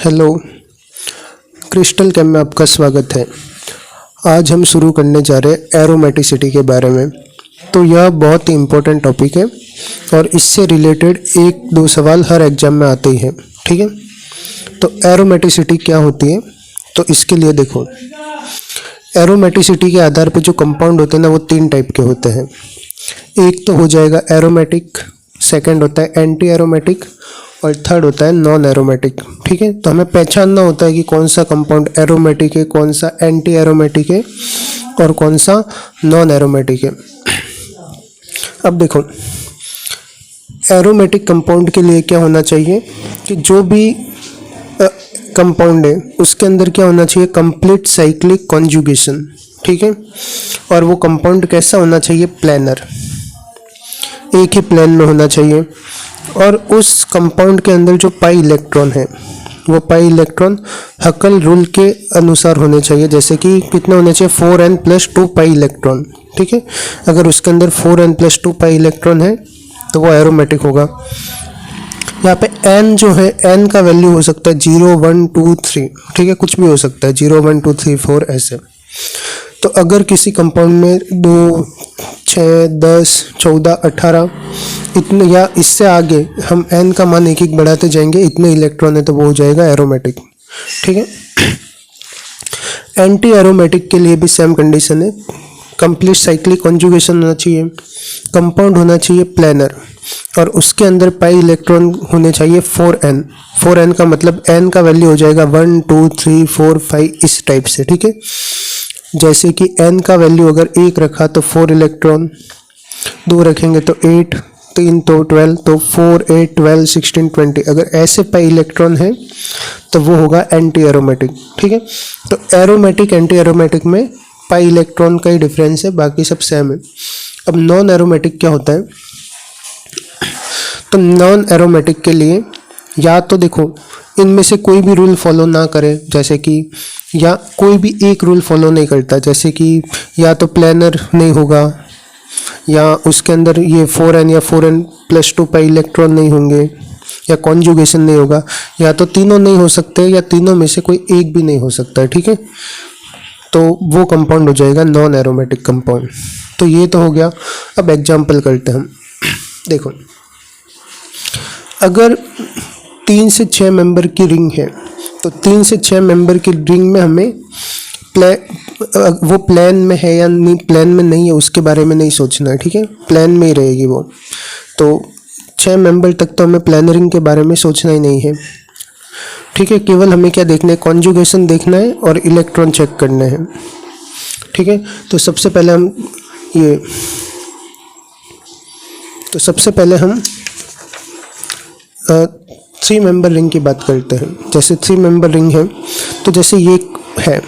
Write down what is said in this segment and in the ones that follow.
Hello, crystal केम में आपका स्वागत है। आज हम शुरू करने जा रहे हैं एरोमेटिसिटी के बारे में। तो यह बहुत ही इम्पोर्टेंट टॉपिक है और इससे रिलेटेड एक दो सवाल हर एग्जाम में आते ही हैं। ठीक है, तो एरोमेटिसिटी क्या होती है, तो इसके लिए देखो, एरोमेटिसिटी के आधार पर जो कंपाउंड होते हैं ना, वो तीन टाइप के होते हैं। एक तो हो जाएगा एरोमेटिक, सेकंड होता है एंटी एरोमेटिक और थर्ड होता है नॉन एरोमेटिक। ठीक है, तो हमें पहचानना होता है कि कौन सा कंपाउंड एरोमेटिक है, कौन सा एंटी एरोमेटिक है और कौन सा नॉन एरोमेटिक है। अब देखो, एरोमेटिक कंपाउंड के लिए क्या होना चाहिए कि जो भी कंपाउंड है उसके अंदर क्या होना चाहिए, कंप्लीट साइक्लिक कॉन्जुगेशन। ठीक है, और वो कंपाउंड कैसा होना चाहिए, प्लेनर, एक ही प्लेन में होना चाहिए। और उस कंपाउंड के अंदर जो पाई इलेक्ट्रॉन है वो पाई इलेक्ट्रॉन हकल रूल के अनुसार होने चाहिए, जैसे कि कितने होने चाहिए, 4n + 2 पाई इलेक्ट्रॉन। ठीक है, अगर उसके अंदर 4n + 2 पाई इलेक्ट्रॉन है तो वो एरोमेटिक होगा। यहाँ पे n जो है, n का वैल्यू हो सकता है 0, 1, 2, 3। ठीक है, कुछ भी हो सकता है, 0, 1, 2, 3, 4 ऐसे। तो अगर किसी कंपाउंड में 2, 6, 10, 14, 18 इतने या इससे आगे हम n का मान एक एक बढ़ाते जाएंगे, इतने इलेक्ट्रॉन है तो वो हो जाएगा एरोमेटिक। ठीक है, एंटी एरोमेटिक के लिए भी सेम कंडीशन है, कंप्लीट साइक्लिक कॉन्जुगेशन होना चाहिए, कंपाउंड होना चाहिए प्लेनर और उसके अंदर पाई इलेक्ट्रॉन होने चाहिए 4n। 4n का मतलब n का वैल्यू हो जाएगा 1, 2, 3, 4, 5 इस टाइप से। ठीक है, जैसे कि n का वैल्यू अगर 1 रखा तो 4 इलेक्ट्रॉन, 2 रखेंगे तो 8, 3 तो 12, तो 4, 8, 12, 16, 20। अगर ऐसे पाई इलेक्ट्रॉन है तो वो होगा एंटी एरोमेटिक। ठीक है, तो एरोमेटिक एंटी एरोमेटिक में पाई इलेक्ट्रॉन का ही डिफरेंस है, बाकी सब सेम है। अब नॉन एरोमेटिक क्या होता है, तो नॉन एरोमेटिक के लिए या तो देखो, इनमें से कोई भी रूल फॉलो ना करे, जैसे कि या कोई भी एक रूल फॉलो नहीं करता, जैसे कि या तो प्लेनर नहीं होगा, या उसके अंदर ये 4n या 4n + 2 पाई इलेक्ट्रॉन नहीं होंगे, या कॉन्जुगेशन नहीं होगा, या तो तीनों नहीं हो सकते, या तीनों में से कोई एक भी नहीं हो सकता है। ठीक है, तो वो कंपाउंड हो जाएगा नॉन एरोमेटिक कंपाउंड। तो ये तो हो गया। अब एग्जाम्पल करते हैं हम। देखो, अगर 3 से 6 मेंबर की रिंग है तो 3 से 6 मेंबर की रिंग में हमें वो प्लेन में है या नहीं, प्लेन में नहीं है उसके बारे में नहीं सोचना है। ठीक है, प्लेन में ही रहेगी वो। तो 6 मेंबर तक तो हमें प्लेन रिंग के बारे में सोचना ही नहीं है। ठीक है, केवल हमें क्या देखना है, कॉन्जुगेशन देखना है और इलेक्ट्रॉन चेक करने हैं। ठीक है, तो सबसे पहले हम 3 मेंबर रिंग की बात करते हैं। जैसे 3 मेंबर रिंग है, तो जैसे ये है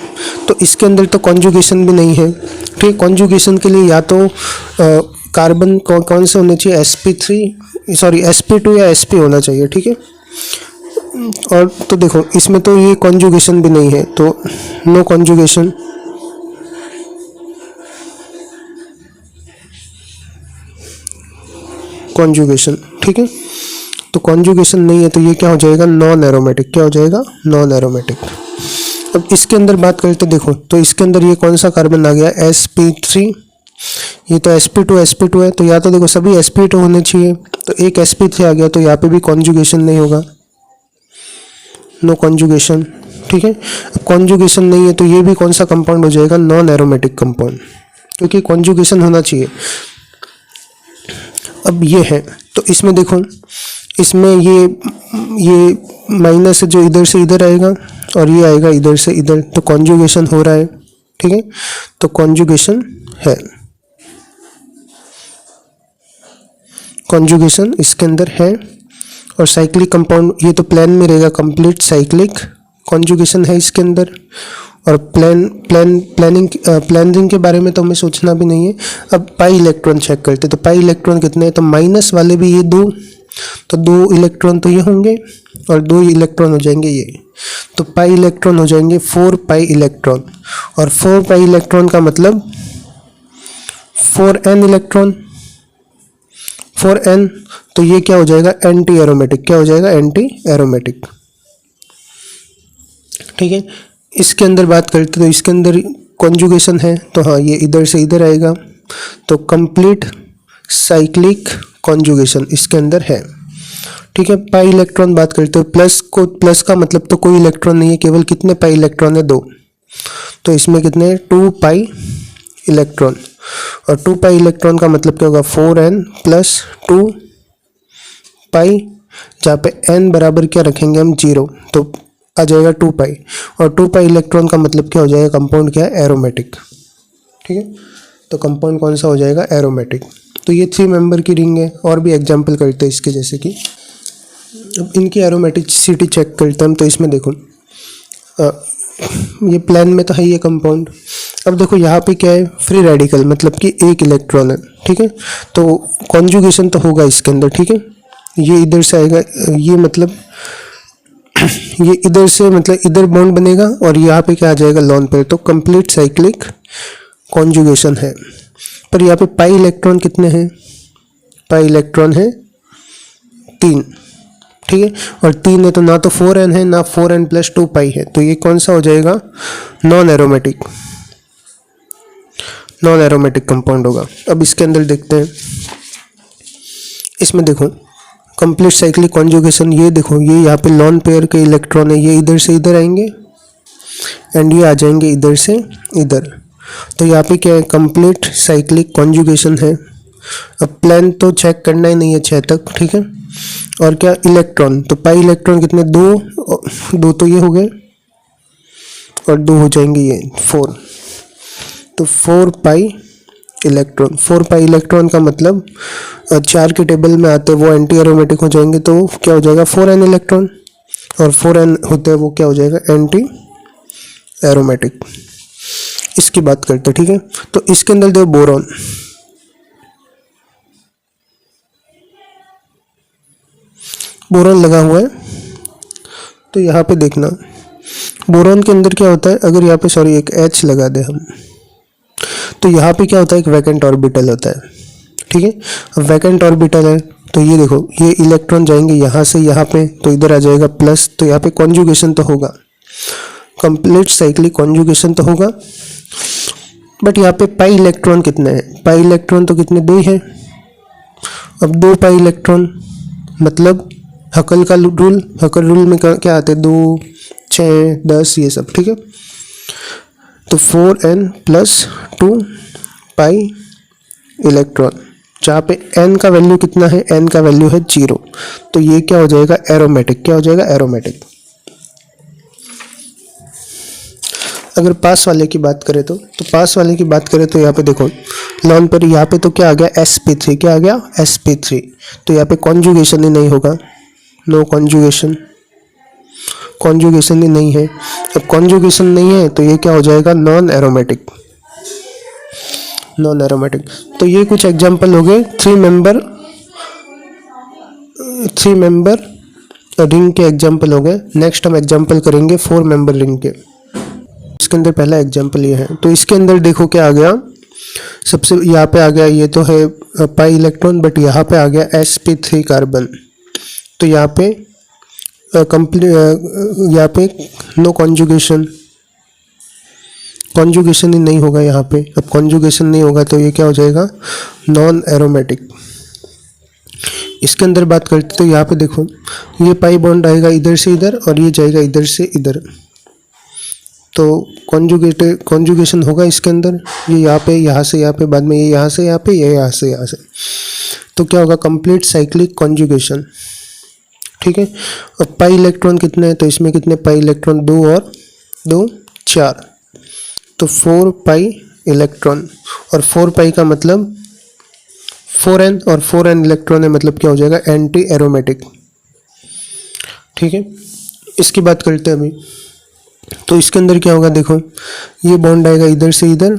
तो इसके अंदर तो कॉन्जुगेशन भी नहीं है। ठीक है, कॉन्जुगेशन के लिए या तो कार्बन कौन से होने चाहिए, sp2 या sp होना चाहिए। ठीक है, और तो देखो इसमें तो ये कॉन्जुगेशन भी नहीं है, तो नो कॉन्जुगेशन। कॉन्जुगेशन, ठीक है, तो कॉन्जुगेशन नहीं है तो ये क्या हो जाएगा, नॉन एरोमेटिक। क्या हो जाएगा, नॉन एरोमेटिक। अब इसके अंदर बात करते, देखो तो इसके अंदर ये कौन सा कार्बन आ गया, sp3। ये तो sp2 है, तो या तो देखो सभी sp2 होने चाहिए, तो एक sp3 आ गया, तो यहाँ पे भी कॉन्जुगेशन नहीं होगा, नो कॉन्जुगेशन। ठीक है, अब कॉन्जुगेशन नहीं है तो ये भी कौन सा कंपाउंड हो जाएगा, नॉन एरोमेटिक कंपाउंड, क्योंकि कॉन्जुगेशन होना चाहिए। अब ये है, तो इसमें देखो, इसमें ये माइनस जो इधर से इधर आएगा और ये आएगा इधर से इधर, तो कॉन्जुगेशन हो रहा है। ठीक है, तो कॉन्जुगेशन है, कॉन्जुगेशन इसके अंदर है। और साइक्लिक कंपाउंड, ये तो प्लेन में रहेगा, कंप्लीट साइक्लिक कॉन्जुगेशन है इसके अंदर। और प्लेन रिंग के बारे में तो हमें सोचना भी नहीं है। अब पाई इलेक्ट्रॉन चेक करते, तो पाई इलेक्ट्रॉन कितने हैं, तो माइनस वाले भी ये 2, तो 2 इलेक्ट्रॉन तो ये होंगे और 2 इलेक्ट्रॉन हो जाएंगे ये, तो पाई इलेक्ट्रॉन हो जाएंगे 4 पाई इलेक्ट्रॉन। और 4 पाई इलेक्ट्रॉन का मतलब 4n इलेक्ट्रॉन, 4n, तो ये क्या हो जाएगा, एंटी एरोमेटिक। क्या हो जाएगा, एंटी एरोमेटिक। ठीक है। इसके अंदर बात करते तो इसके अंदर कॉन्जुगेशन है, तो हाँ ये इधर से इधर आएगा, तो कंप्लीट साइक्लिक कॉन्जुगेशन इसके अंदर है। ठीक है। पाई इलेक्ट्रॉन बात करते हो, प्लस का मतलब तो कोई इलेक्ट्रॉन नहीं है, केवल कितने पाई इलेक्ट्रॉन है, 2। तो इसमें कितने 2 पाई इलेक्ट्रॉन, और 2 पाई इलेक्ट्रॉन का मतलब क्या होगा 4n प्लस 2 पाई, जहाँ पे n बराबर क्या रखेंगे हम 0, तो आ जाएगा 2 पाई, और 2 पाई इलेक्ट्रॉन का मतलब क्या हो जाएगा, कंपाउंड क्या है, एरोमेटिक। ठीक है। तो कंपाउंड कौन सा हो जाएगा, एरोमेटिक। तो ये 3 मेंबर की रिंग है, और भी एग्जांपल करते हैं इसके, जैसे कि अब इनकी एरोमेटिसिटी चेक करते हैं हम। तो इसमें देखो ये प्लान में तो है ये कंपाउंड। अब देखो यहाँ पे क्या है, फ्री रेडिकल, मतलब कि एक इलेक्ट्रॉन है। ठीक है। तो कॉन्जुगेशन तो होगा इसके अंदर। ठीक है। ये इधर से आएगा, ये मतलब ये इधर से मतलब इधर बॉन्ड बनेगा, और यहाँ पे क्या आ जाएगा, लॉन पेयर। तो कंप्लीट साइक्लिक कॉन्जुगेशन है। पर यहाँ पे पाई इलेक्ट्रॉन कितने हैं, पाई इलेक्ट्रॉन है 3। ठीक है। और 3 है तो ना तो 4n है, ना 4n प्लस 2 पाई है, तो ये कौन सा हो जाएगा, non aromatic, non aromatic compound होगा। अब इसके अंदर देखते हैं, इसमें देखो कंप्लीट साइक्लिक कॉन्जुगेशन, ये देखो ये यहाँ पे लॉन पेयर के इलेक्ट्रॉन है, ये इधर से इधर आएंगे एंड ये आ जाएंगे इधर से इधर। तो यहाँ पे क्या है, कंप्लीट साइक्लिक कॉन्जुगेशन है। अब प्लान तो चेक करना ही नहीं है 6 तक। ठीक है। और क्या, इलेक्ट्रॉन, तो पाई इलेक्ट्रॉन कितने, 2 तो ये हो गए, और 2 हो जाएंगे ये 4। तो 4 पाई इलेक्ट्रॉन, 4 पाई इलेक्ट्रॉन का मतलब 4 के टेबल में आते हैं वो एंटी एरोमेटिक हो जाएंगे, तो क्या हो जाएगा 4n इलेक्ट्रॉन, और 4n होते हैं वो क्या हो जाएगा, एंटी एरोमेटिक। इसकी बात करते हैं। ठीक है। तो इसके अंदर देखो बोरॉन, बोरॉन लगा हुआ है। तो यहाँ पे देखना बोरॉन के अंदर क्या होता है, अगर यहाँ पे सॉरी एक H लगा दे हम, तो यहाँ पे क्या होता है, एक वैकेंट ऑर्बिटल होता है। ठीक है। अब वैकेंट ऑर्बिटल है, तो ये देखो ये इलेक्ट्रॉन जाएंगे यहाँ से यहाँ पे, तो इधर आ जाएगा प्लस, तो यहाँ पे कॉन्जुगेशन तो होगा, कंप्लीट साइक्लिक कॉन्जुगेशन तो होगा। बट यहाँ पे पाई इलेक्ट्रॉन कितने हैं, पाई इलेक्ट्रॉन तो कितने, 2 हैं। अब 2 पाई इलेक्ट्रॉन मतलब हकल का रूल, हकल रूल में क्या आते हैं, 2, 6, 10 ये सब। ठीक है। तो 4n प्लस 2 पाई इलेक्ट्रॉन, जहाँ पे n का वैल्यू कितना है, n का वैल्यू है 0, तो ये क्या हो जाएगा, एरोमेटिक। क्या हो जाएगा, एरोमेटिक। अगर पास वाले की बात करें तो पास वाले की बात करें तो यहाँ पे देखो लॉन पर, यहाँ पे तो क्या आ गया, sp3, क्या आ गया, sp3। तो यहाँ पे कॉन्जुगेशन ही नहीं होगा, नो कॉन्जुगेशन, कॉन्जुगेशन ही नहीं है। अब कॉन्जुगेशन नहीं है तो ये क्या हो जाएगा, नॉन एरोमेटिक, नॉन एरोमेटिक। तो ये कुछ एग्जांपल हो गए 3 मेंबर रिंग के एग्जांपल हो गए। नेक्स्ट हम एग्जांपल करेंगे 4 मेंबर रिंग के। इसके अंदर पहला एग्जांपल ये है। तो इसके अंदर देखो क्या आ गया, सबसे यहाँ पे आ गया, ये तो है पाई इलेक्ट्रॉन, बट यहाँ पे आ गया sp3 कार्बन। तो यहाँ पे यहाँ पे नो कॉन्जुगेशन, कॉन्जुगेशन ही नहीं होगा यहाँ पे। अब कॉन्जुगेशन नहीं होगा तो ये क्या हो जाएगा, नॉन एरोमेटिक। इसके अंदर बात करते तो यहाँ पे देखो ये पाई बॉन्ड आएगा इधर से इधर, और ये जाएगा इधर से इधर, तो कॉन्जुगेशन होगा इसके अंदर। ये यहाँ पे, यहाँ से यहाँ पे, बाद में ये यहाँ से यहाँ पे, ये यहाँ से यहाँ से, तो क्या होगा, कंप्लीट साइक्लिक कॉन्जुगेशन। ठीक है। अब पाई इलेक्ट्रॉन कितने हैं, तो इसमें कितने पाई इलेक्ट्रॉन, 2 और 2 4, तो 4 पाई इलेक्ट्रॉन, और 4 पाई का मतलब 4n, और 4n इलेक्ट्रॉन है, मतलब क्या हो जाएगा, एंटी एरोमेटिक। ठीक है। इसकी बात करते हैं अभी। तो इसके अंदर क्या होगा, देखो ये बॉन्ड आएगा इधर से इधर,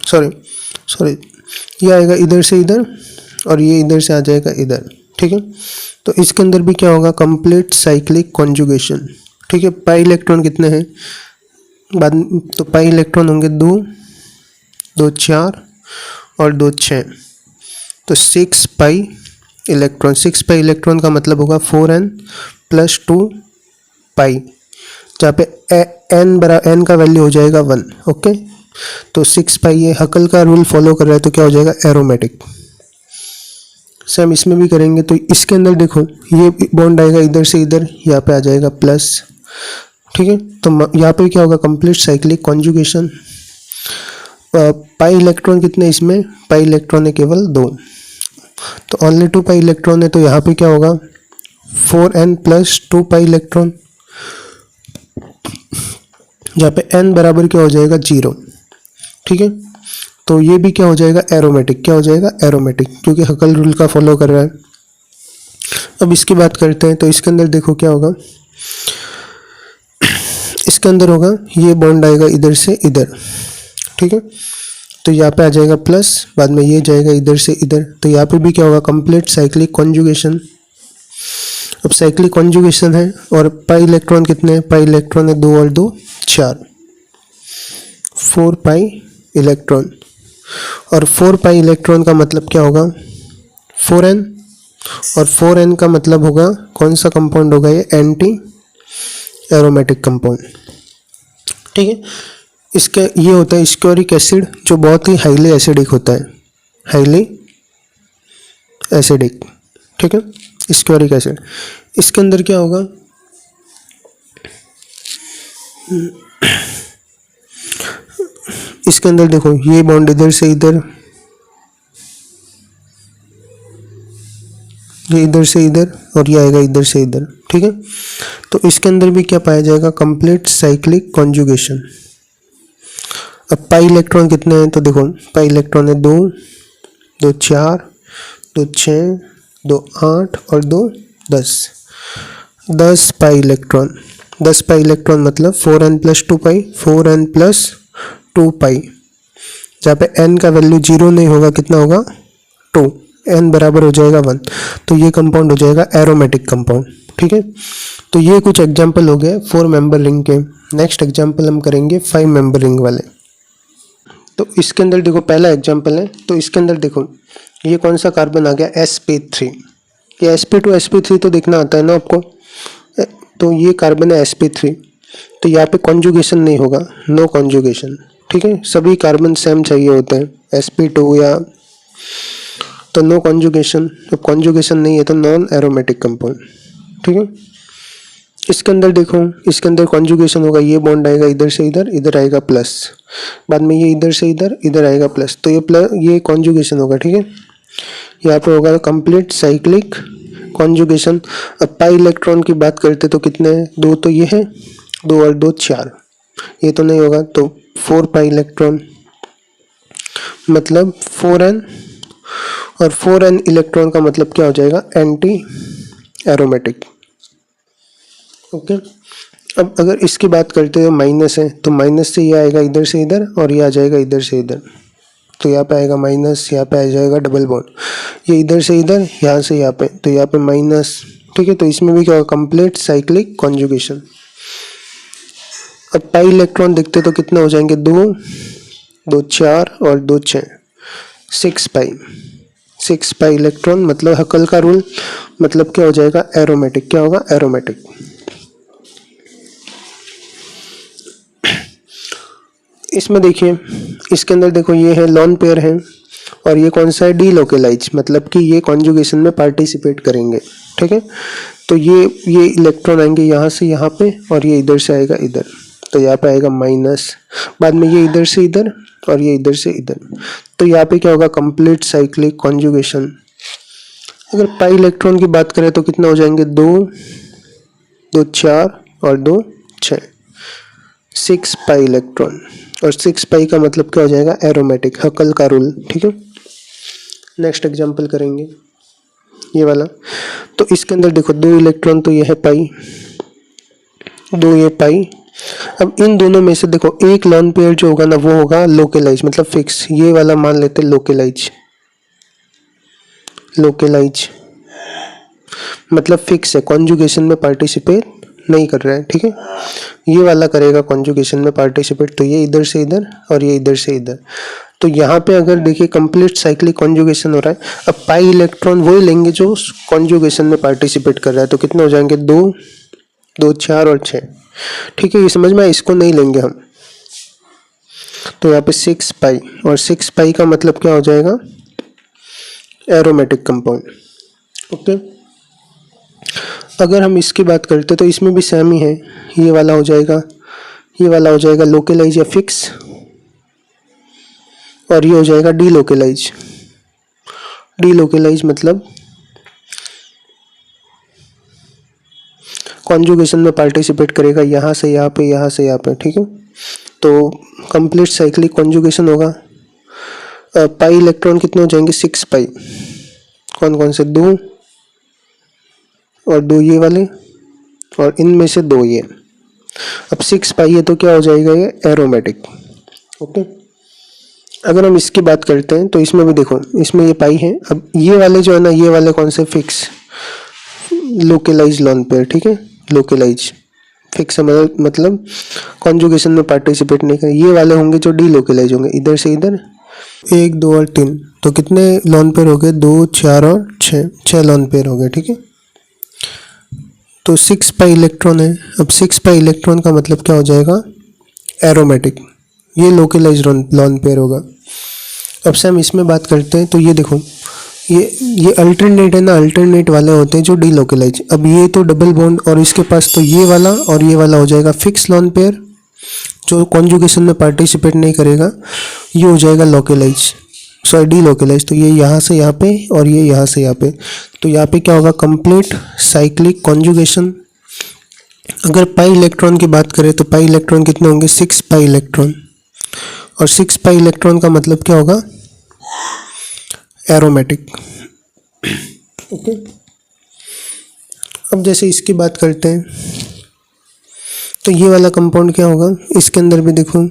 सॉरी ये आएगा इधर से इधर, और ये इधर से आ जाएगा इधर। ठीक है। तो इसके अंदर भी क्या होगा, कंप्लीट साइक्लिक कॉन्जुगेशन। ठीक है। पाई इलेक्ट्रॉन कितने हैं, बाद तो पाई इलेक्ट्रॉन होंगे 2, 2 4 और 2 6, तो 6 पाई इलेक्ट्रॉन। 6 पाई इलेक्ट्रॉन का मतलब होगा 4n प्लस 2 पाई, जहाँ पे n का वैल्यू हो जाएगा 1। ओके, तो 6 पाई ये हकल का रूल फॉलो कर रहा है तो क्या हो जाएगा एरोमेटिक। सेम इसमें भी करेंगे तो इसके अंदर देखो ये बॉन्ड आएगा इधर से इधर, यहाँ पे आ जाएगा प्लस। ठीक है, तो यहाँ पे क्या होगा complete cyclic conjugation. Pi electron कितने इसमें, पाई इलेक्ट्रॉन है केवल 2, तो ओनली 2 पाई इलेक्ट्रॉन है, तो यहाँ पे क्या होगा 4n प्लस 2 पाई इलेक्ट्रॉन, जहाँ पे n बराबर क्या हो जाएगा 0। ठीक है, तो ये भी क्या हो जाएगा एरोमेटिक, क्या हो जाएगा एरोमेटिक, क्योंकि हकल रूल का फॉलो कर रहा है। अब इसकी बात करते हैं तो इसके अंदर देखो क्या होगा, इसके अंदर होगा ये बॉन्ड आएगा इधर से इधर। ठीक है, तो यहाँ पे आ जाएगा प्लस, बाद में ये जाएगा इधर से इधर, तो यहाँ पे भी क्या होगा कंप्लीट साइक्लिक कॉन्जुगेशन। अब साइक्लिक कॉन्जुगेशन है और पाई इलेक्ट्रॉन कितने हैं, पाई इलेक्ट्रॉन है 2 और 2 4, 4 पाई इलेक्ट्रॉन। और 4 पाई इलेक्ट्रॉन का मतलब क्या होगा 4n, और 4n का मतलब होगा कौन सा कंपाउंड होगा ये एंटी एरोमेटिक कंपाउंड। ठीक है, इसके ये होता है स्क्योरिक एसिड, जो बहुत ही हाईली एसिडिक होता है, हाईली एसिडिक। ठीक है, स्क्योरिक एसिड। इसके अंदर क्या होगा इसके अंदर देखो ये बॉन्ड इधर से इधर, ये इधर से इधर, और ये आएगा इधर से इधर। ठीक है, तो इसके अंदर भी क्या पाया जाएगा कंप्लीट साइक्लिक कॉन्जुगेशन। अब पाई इलेक्ट्रॉन कितने हैं तो देखो पाई इलेक्ट्रॉन है 2, 2 4, 2 6, 2 8 और 2 10, 10 पाई इलेक्ट्रॉन। 10 पाई इलेक्ट्रॉन मतलब 4n प्लस 2 पाई, 4n प्लस 2 पाई, जहाँ पे n का वैल्यू 0 नहीं होगा, कितना होगा 2, n बराबर हो जाएगा 1, तो ये कंपाउंड हो जाएगा एरोमेटिक कंपाउंड। ठीक है, तो ये कुछ एग्जांपल हो गए 4 मेंबर रिंग के। नेक्स्ट एग्जांपल हम करेंगे 5 मेंबर रिंग वाले। तो इसके अंदर देखो पहला एग्जांपल है, तो इसके अंदर देखो ये कौन सा कार्बन आ गया sp3, ये sp2 sp3 तो देखना आता है ना आपको, तो ये कार्बन है sp3, तो यहाँ पे कॉन्जुगेशन नहीं होगा, नो कॉन्जुगेशन। ठीक है, सभी कार्बन सेम चाहिए होते हैं sp2 या, तो नो कॉन्जुगेशन। जब कॉन्जुगेशन नहीं है तो नॉन एरोमेटिक कंपाउंड। ठीक है, इसके अंदर देखो इसके अंदर कॉन्जुगेशन होगा, ये बॉन्ड आएगा इधर से इधर, इधर आएगा प्लस, बाद में ये इधर से इधर, इधर आएगा प्लस, तो ये प्लस ये कॉन्जुगेशन होगा। ठीक है, यहाँ पे होगा कंप्लीट साइक्लिक कॉन्जुगेशन। अब पाई इलेक्ट्रॉन की बात करते तो कितने हैं 2, तो ये है 2 और 2 4, ये तो नहीं होगा, तो 4 पाई इलेक्ट्रॉन मतलब 4n, और 4n इलेक्ट्रॉन का मतलब क्या हो जाएगा एंटी एरोमेटिक। ओके, अब अगर इसकी बात करते हो माइनस है, तो माइनस से ये आएगा इधर से इधर, और ये आ जाएगा इधर से इधर, तो यहाँ पे आएगा माइनस, यहाँ पे आ जाएगा डबल बॉन्ड, ये इधर से इधर, यहाँ से यहाँ पे, तो यहाँ पे माइनस। ठीक है, तो इसमें भी क्या होगा कंप्लीट साइक्लिक कॉन्जुगेशन। अब पाई इलेक्ट्रॉन देखते तो कितने हो जाएंगे 2, 2 4 और 2 6, 6 पाई, 6 पाई इलेक्ट्रॉन मतलब हकल का रूल, मतलब क्या हो जाएगा एरोमेटिक, क्या होगा एरोमेटिक। इसमें देखिए इसके अंदर देखो ये है लॉन पेयर है, और ये कौन सा है डीलोकेलाइज, मतलब कि ये कॉन्जुगेशन में पार्टिसिपेट करेंगे। ठीक है, तो ये इलेक्ट्रॉन आएंगे यहाँ से यहाँ पे, और ये इधर से आएगा इधर, तो यहाँ पे आएगा माइनस, बाद में ये इधर से इधर, और ये इधर से इधर, तो यहाँ पे क्या होगा कंप्लीट साइक्लिक कॉन्जुगेशन। अगर पाई इलेक्ट्रॉन की बात करें तो कितना हो जाएंगे 2, 2 4 और 2 6, 6 पाई इलेक्ट्रॉन, और 6 पाई का मतलब क्या हो जाएगा एरोमेटिक, हकल का रूल। ठीक है, नेक्स्ट एग्जांपल करेंगे ये वाला। तो इसके अंदर देखो 2 इलेक्ट्रॉन, तो ये है पाई, 2 ये पाई। अब इन दोनों में से देखो एक लॉन पेयर जो होगा ना वो होगा लोकेलाइज, मतलब फिक्स, ये वाला मान लेते हैं लोकेलाइज, लोकेलाइज मतलब फिक्स है, कॉन्जुगेशन में पार्टिसिपेट नहीं कर रहा है। ठीक है, ये वाला करेगा कॉन्जुगेशन में पार्टिसिपेट, तो ये इधर से इधर और ये इधर से इधर, तो यहाँ पे अगर देखिए कंप्लीट साइक्लिक कॉन्जुगेशन हो रहा है, अब पाई इलेक्ट्रॉन वही लेंगे जो कॉन्जुगेशन में पार्टिसिपेट कर रहा है, तो कितने हो जाएंगे, 2 2 4 और 6। ठीक है, ये समझ में आया, इसको नहीं लेंगे हम। तो यहाँ पे 6 पाई, और 6 पाई का मतलब क्या हो जाएगा, एरोमेटिक कंपाउंड। ओके, अगर हम इसकी बात करते तो इसमें भी सेम ही है, ये वाला हो जाएगा, ये वाला हो जाएगा लोकलाइज या फिक्स, और ये हो जाएगा डीलोकलाइज। डीलोकलाइज मतलब कॉन्जुगेशन में पार्टिसिपेट करेगा, यहाँ से यहाँ पे, यहाँ से यहाँ पे। ठीक है, तो कंप्लीट साइक्लिक कॉन्जुगेशन होगा। पाई इलेक्ट्रॉन कितने हो जाएंगे, 6 पाई। कौन कौन से, 2 और 2 ये वाले, और इनमें से 2 ये। अब 6 पाई है तो क्या हो जाएगा, ये एरोमेटिक। ओके, अगर हम इसकी बात करते हैं तो इसमें भी देखो, इसमें ये पाई है। अब ये वाले जो है ना, ये वाले कौन से, फिक्स लोकलाइज लोन पेयर। ठीक है, लोकलाइज फिक्स मतलब कॉन्जुगेशन में पार्टिसिपेट नहीं करें। ये वाले होंगे जो डी लोकलाइज होंगे, इधर से इधर 1 2 और 3, तो कितने लोन पेयर हो गए, 2 4 और 6 लोन पेयर हो गए। ठीक है, तो 6 पाई इलेक्ट्रॉन है। अब 6 पाई इलेक्ट्रॉन का मतलब क्या हो जाएगा, एरोमेटिक। ये लोकलाइज लोन पेयर होगा। अब से हम इसमें बात करते हैं तो ये देखो, ये अल्टरनेट है ना, अल्टरनेट वाले होते हैं जो डीलोकलाइज। अब ये तो डबल बॉन्ड, और इसके पास तो ये वाला और ये वाला हो जाएगा फिक्स लोन पेयर जो कॉन्जुगेशन में पार्टिसिपेट नहीं करेगा। ये हो जाएगा लोकलाइज, सॉरी डीलोकलाइज। तो ये यहाँ से यहाँ पे और ये यहाँ से यहाँ पे, तो यहाँ पे क्या होगा, कंप्लीट साइक्लिक कॉन्जुगेशन। अगर पाई इलेक्ट्रॉन की बात करें तो पाई इलेक्ट्रॉन कितने होंगे, 6 पाई इलेक्ट्रॉन, और 6 पाई इलेक्ट्रॉन का मतलब क्या होगा, एरोमेटिक। ओके, अब जैसे इसकी बात करते हैं तो ये वाला कंपाउंड क्या होगा, इसके अंदर भी देखो,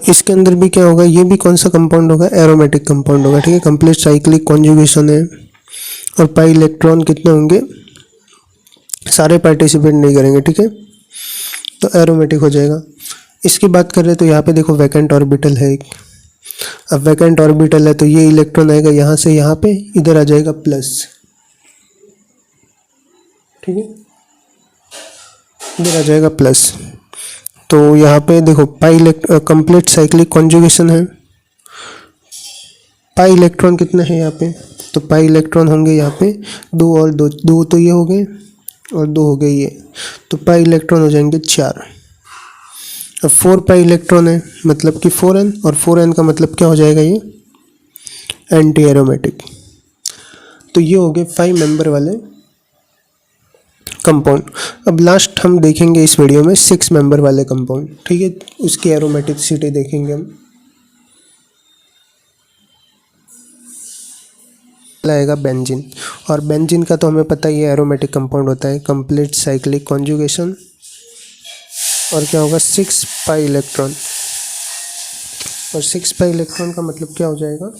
इसके अंदर भी क्या होगा, ये भी कौन सा कंपाउंड होगा, एरोमेटिक कंपाउंड होगा। ठीक है, कंप्लीट साइक्लिक कॉन्जुगेशन है, और पाई इलेक्ट्रॉन कितने होंगे, सारे पार्टिसिपेट नहीं करेंगे। ठीक है, तो एरोमेटिक हो जाएगा। इसकी बात कर रहे हैं तो यहाँ पे देखो वैकेंट ऑर्बिटल है एक। अब वैकेंट ऑर्बिटल है तो ये इलेक्ट्रॉन आएगा यहाँ से यहाँ पे, इधर आ जाएगा प्लस। ठीक है, इधर आ जाएगा प्लस। तो यहाँ पे देखो पाई कंप्लीट साइक्लिक कॉन्जुगेशन है। पाई इलेक्ट्रॉन कितने हैं यहाँ पे, तो पाई इलेक्ट्रॉन होंगे यहाँ पे 2 और 2, 2 तो ये हो गए और 2 हो गए ये, तो पाई इलेक्ट्रॉन हो जाएंगे 4। अब 4 पाई इलेक्ट्रॉन है मतलब कि 4n, और 4n का मतलब क्या हो जाएगा, ये एंटी एरोमेटिक। तो ये हो गए 5 मेंबर वाले कंपाउंड। अब लास्ट हम देखेंगे इस वीडियो में 6 मेंबर वाले कंपाउंड। ठीक है, उसकी एरोमेटिसिटी देखेंगे हम। आएगा बेंजीन, और बेंजीन का तो हमें पता ही है एरोमेटिक कंपाउंड होता है, कंप्लीट साइक्लिक कॉन्जुगेशन, और क्या होगा, 6 पाई इलेक्ट्रॉन। और 6 पाई इलेक्ट्रॉन का मतलब क्या हो जाएगा,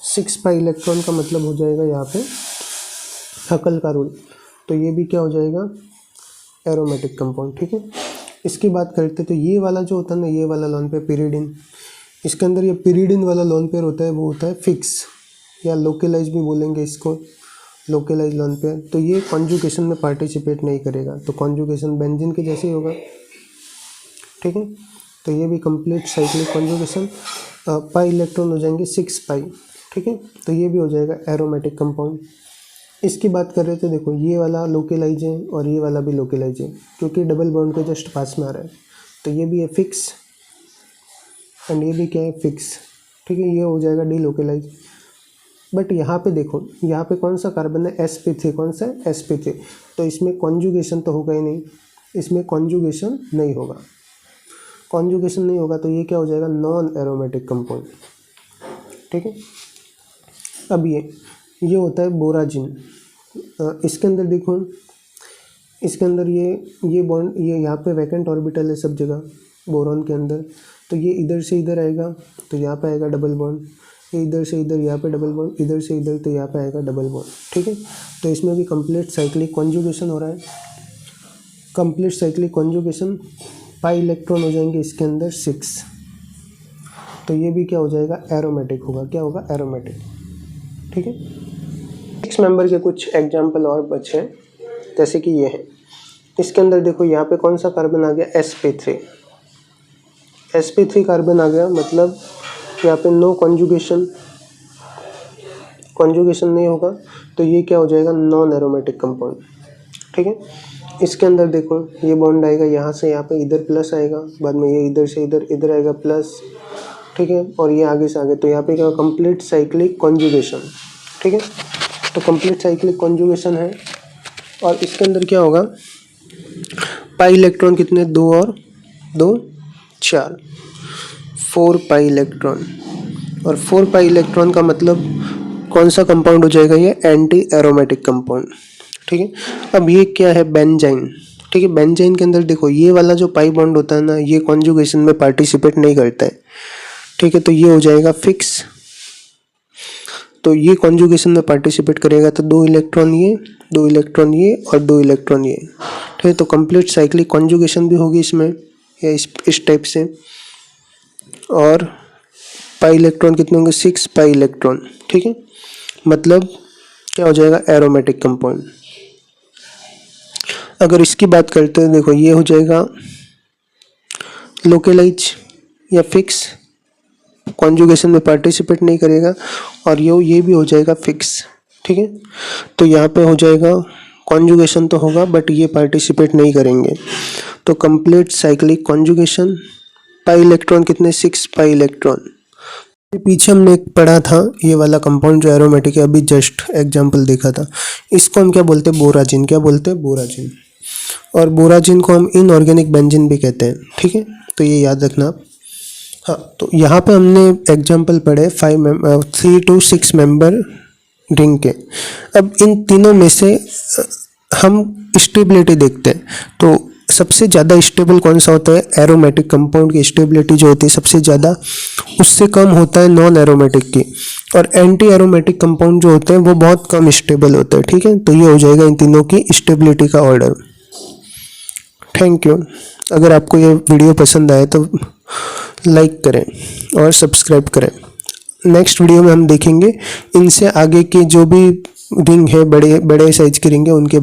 6 पाई इलेक्ट्रॉन का मतलब हो जाएगा यहाँ पे हकल का रूल। तो ये भी क्या हो जाएगा, एरोमेटिक कंपाउंड। ठीक है, इसकी बात करते तो ये वाला जो होता है ना, ये वाला लोन पेयर पिरिडिन, इसके अंदर ये पिरिडिन वाला लोन पेयर होता है, वो होता है फिक्स, या लोकलाइज भी बोलेंगे इसको, लोकलाइज लोन पेयर। तो ये कॉन्जुगेशन में पार्टिसिपेट नहीं करेगा, तो कॉन्जुगेशन बेंजीन के जैसे ही होगा। ठीक है, तो ये भी complete cyclic conjugation. Pi electron हो जाएंगे 6 पाई। ठीक है, तो ये भी हो जाएगा एरोमेटिक कंपाउंड। इसकी बात कर रहे थे, देखो ये वाला लोकलाइज है और ये वाला भी लोकलाइज है, क्योंकि डबल बॉन्ड के जस्ट पास में आ रहा है। तो ये भी है फिक्स, एंड ये भी क्या है, फिक्स। ठीक है, ये हो जाएगा डी लोकलाइज। बट यहाँ पे देखो, यहाँ पे कौन सा कार्बन है, sp3, कौन सा है, sp3। तो इसमें कॉन्जुगेशन तो होगा ही नहीं, इसमें कॉन्जुगेशन नहीं होगा। कॉन्जुगेशन नहीं होगा तो ये क्या हो जाएगा, नॉन एरोमेटिक कंपाउंड। ठीक है, अब ये होता है बोराजिन। इसके अंदर देखो, इसके अंदर ये बॉन्ड, ये यहाँ पे वैकेंट ऑर्बिटल है सब जगह बोरॉन के अंदर। तो ये इधर से इधर आएगा तो यहाँ पे आएगा डबल बॉन्ड, ये इधर से इधर यहाँ पे डबल बॉन्ड, इधर से इधर तो यहाँ पे आएगा डबल बॉन्ड। ठीक है, तो इसमें भी कंप्लीट साइक्लिक कॉन्जुगेशन हो रहा है। Complete cyclic conjugation, pi electron हो जाएंगे इसके अंदर 6, तो ये भी क्या हो जाएगा, एरोमेटिक होगा। क्या होगा, एरोमेटिक। ठीक है। 6 मेंबर के कुछ एग्जाम्पल और बचे हैं, जैसे कि ये है। इसके अंदर देखो यहाँ पे कौन सा कार्बन आ गया, sp3। sp3 कार्बन आ गया, मतलब यहाँ पे नो कॉन्जुगेशन नहीं होगा, तो ये क्या हो जाएगा, नॉन एरोमेटिक कंपाउंड। ठीक है। इसके अंदर देखो ये बॉन्ड आएगा यहाँ से यहाँ पे, इधर प्लस आएगा, बाद में ये इधर से इधर आएगा प्लस। ठीक है। और ये आगे से आगे, तो यहाँ पे क्या, कंप्लीट साइक्लिक कॉन्जुगेशन। ठीक है। तो कंप्लीट साइक्लिक कॉन्जुगेशन है। और इसके अंदर क्या होगा, पाई इलेक्ट्रॉन कितने, 2 और 2 4, 4 पाई इलेक्ट्रॉन। और 4 पाई इलेक्ट्रॉन का मतलब कौन सा कंपाउंड हो जाएगा, ये एंटी एरोमेटिक कंपाउंड। ठीक है। अब ये क्या है, बेंजाइन। ठीक है। बेंजाइन के अंदर देखो ये वाला जो पाई बॉन्ड होता है ना, ये कॉन्जुगेशन में पार्टिसिपेट नहीं करता है। ठीक है। तो ये हो जाएगा फिक्स। तो ये कॉन्जुगेशन में पार्टिसिपेट करेगा, तो 2 इलेक्ट्रॉन ये, 2 इलेक्ट्रॉन ये और 2 इलेक्ट्रॉन ये। ठीक है। तो कंप्लीट साइक्लिक कॉन्जुगेशन भी होगी इसमें, या इस टाइप से। और पाई इलेक्ट्रॉन कितने होंगे, 6 पाई इलेक्ट्रॉन। ठीक है। मतलब क्या हो जाएगा, एरोमेटिक कंपाउंड। अगर इसकी बात करते हैं, देखो ये हो जाएगा लोकेलाइज या फिक्स, कॉन्जुगेशन में पार्टिसिपेट नहीं करेगा। और ये भी हो जाएगा फिक्स। ठीक है। तो यहाँ पे हो जाएगा कॉन्जुगेशन तो होगा, बट ये पार्टिसिपेट नहीं करेंगे। तो complete cyclic conjugation, pi electron कितने, 6 पाई इलेक्ट्रॉन। पीछे हमने एक पढ़ा था ये वाला कंपाउंड जो एरोमेटिक है, अभी जस्ट एग्जांपल देखा था। इसको हम क्या बोलते हैं, बोराजिन। क्या बोलते हैं, बोराजिन। और बोराजिन को हम इनऑर्गेनिक बेंजीन भी कहते हैं। ठीक है। तो ये याद रखना आप। हाँ, तो यहाँ पे हमने एग्जांपल पढ़े 3 to 6 मेंबर रिंग के। अब इन तीनों में से हम स्टेबिलिटी देखते हैं, तो सबसे ज़्यादा स्टेबल कौन सा होता है, एरोमेटिक कंपाउंड की स्टेबिलिटी जो होती है सबसे ज़्यादा, उससे कम होता है नॉन एरोमेटिक की। और एंटी एरोमेटिक कंपाउंड जो होते हैं वो बहुत कम स्टेबल होते हैं। ठीक है। तो ये हो जाएगा इन तीनों की स्टेबिलिटी का ऑर्डर। Thank you. अगर आपको ये वीडियो पसंद आए तो लाइक करें और सब्सक्राइब करें। नेक्स्ट वीडियो में हम देखेंगे इनसे आगे की जो भी रिंग है, बड़े बड़े साइज की रिंग है, उनके